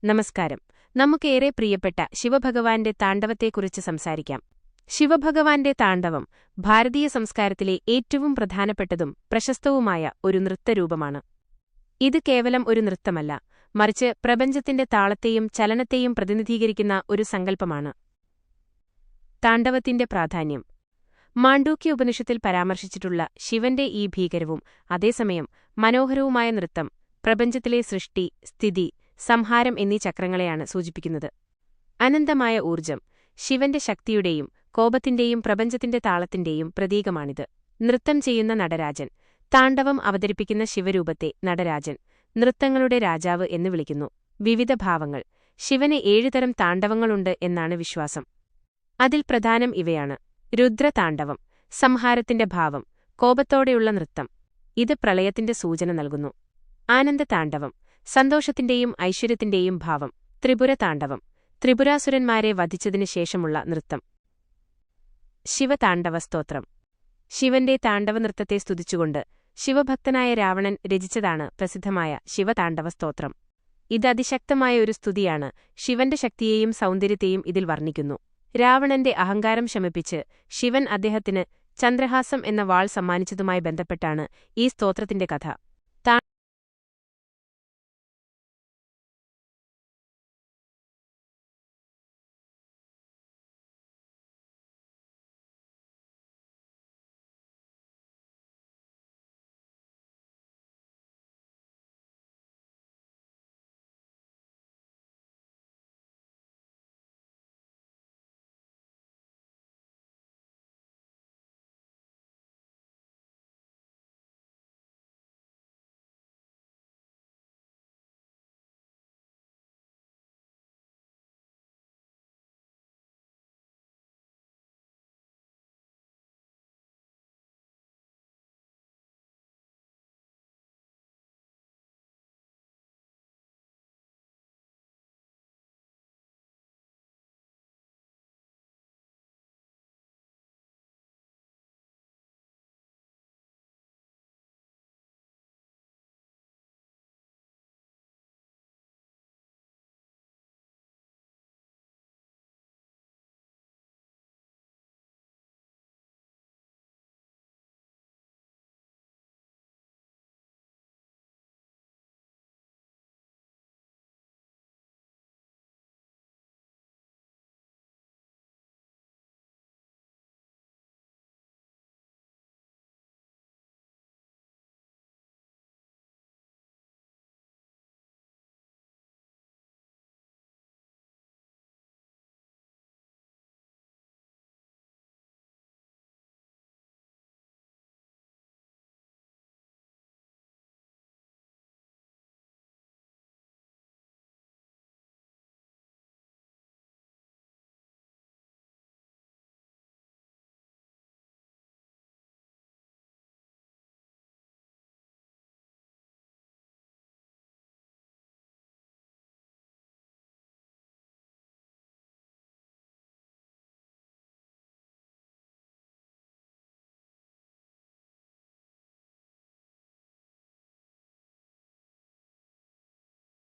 നമസ്കാരം. നമുക്കേറെ പ്രിയപ്പെട്ട ശിവഭഗവാന്റെ താണ്ഡവത്തെക്കുറിച്ച് സംസാരിക്കാം. ശിവഭഗവാന്റെ താണ്ഡവം ഭാരതീയ സംസ്കാരത്തിലെ ഏറ്റവും പ്രധാനപ്പെട്ടതും പ്രശസ്തവുമായ ഒരു നൃത്തരൂപമാണ്. ഇത് കേവലം ഒരു നൃത്തമല്ല, മറിച്ച് പ്രപഞ്ചത്തിന്റെ താളത്തെയും ചലനത്തെയും പ്രതിനിധീകരിക്കുന്ന ഒരു സങ്കല്പമാണ്. താണ്ഡവത്തിന്റെ പ്രാധാന്യം. മാണ്ഡൂക്യ ഉപനിഷത്തിൽ പരാമർശിച്ചിട്ടുള്ള ശിവന്റെ ഈ ഭീകരവും അതേസമയം മനോഹരവുമായ നൃത്തം പ്രപഞ്ചത്തിലെ സൃഷ്ടി, സ്ഥിതി, സംഹാരം എന്നീ ചക്രങ്ങളെയാണ് സൂചിപ്പിക്കുന്നത്. അനന്തമായ ഊർജം, ശിവന്റെ ശക്തിയുടെയും കോപത്തിന്റെയും പ്രപഞ്ചത്തിന്റെ താളത്തിന്റെയും പ്രതീകമാണിത്. നൃത്തം ചെയ്യുന്ന നടരാജൻ. താണ്ഡവം അവതരിപ്പിക്കുന്ന ശിവരൂപത്തെ നടരാജൻ, നൃത്തങ്ങളുടെ രാജാവ് എന്ന് വിളിക്കുന്നു. വിവിധ ഭാവങ്ങൾ. ശിവന് 7 തരം താണ്ഡവങ്ങളുണ്ട് എന്നാണ് വിശ്വാസം. അതിൽ പ്രധാനം ഇവയാണ്: രുദ്രതാണ്ഡവം, സംഹാരത്തിന്റെ ഭാവം, കോപത്തോടെയുള്ള നൃത്തം. ഇത് പ്രളയത്തിന്റെ സൂചന നൽകുന്നു. ആനന്ദതാണ്ഡവം, സന്തോഷത്തിന്റെയും ഐശ്വര്യത്തിന്റെയും ഭാവം. ത്രിപുരതാണ്ഡവം, ത്രിപുരാസുരന്മാരെ വധിച്ചതിനു ശേഷമുള്ള നൃത്തം. ശിവതാണ്ഡവസ്തോത്രം, ശിവന്റെ താണ്ഡവനൃത്തത്തെ സ്തുതിച്ചുകൊണ്ട് ശിവഭക്തനായ രാവണൻ രചിച്ചതാണ് പ്രസിദ്ധമായ ശിവതാണ്ഡവസ്തോത്രം. ഇത് അതിശക്തമായ ഒരു സ്തുതിയാണ്. ശിവന്റെ ശക്തിയെയും സൗന്ദര്യത്തെയും ഇതിൽ വർണ്ണിക്കുന്നു. രാവണന്റെ അഹങ്കാരം ശമിപ്പിച്ച് ശിവൻ അദ്ദേഹത്തിന് ചന്ദ്രഹാസം എന്ന വാൾ സമ്മാനിച്ചതുമായി ബന്ധപ്പെട്ടാണ് ഈ സ്തോത്രത്തിന്റെ കഥ.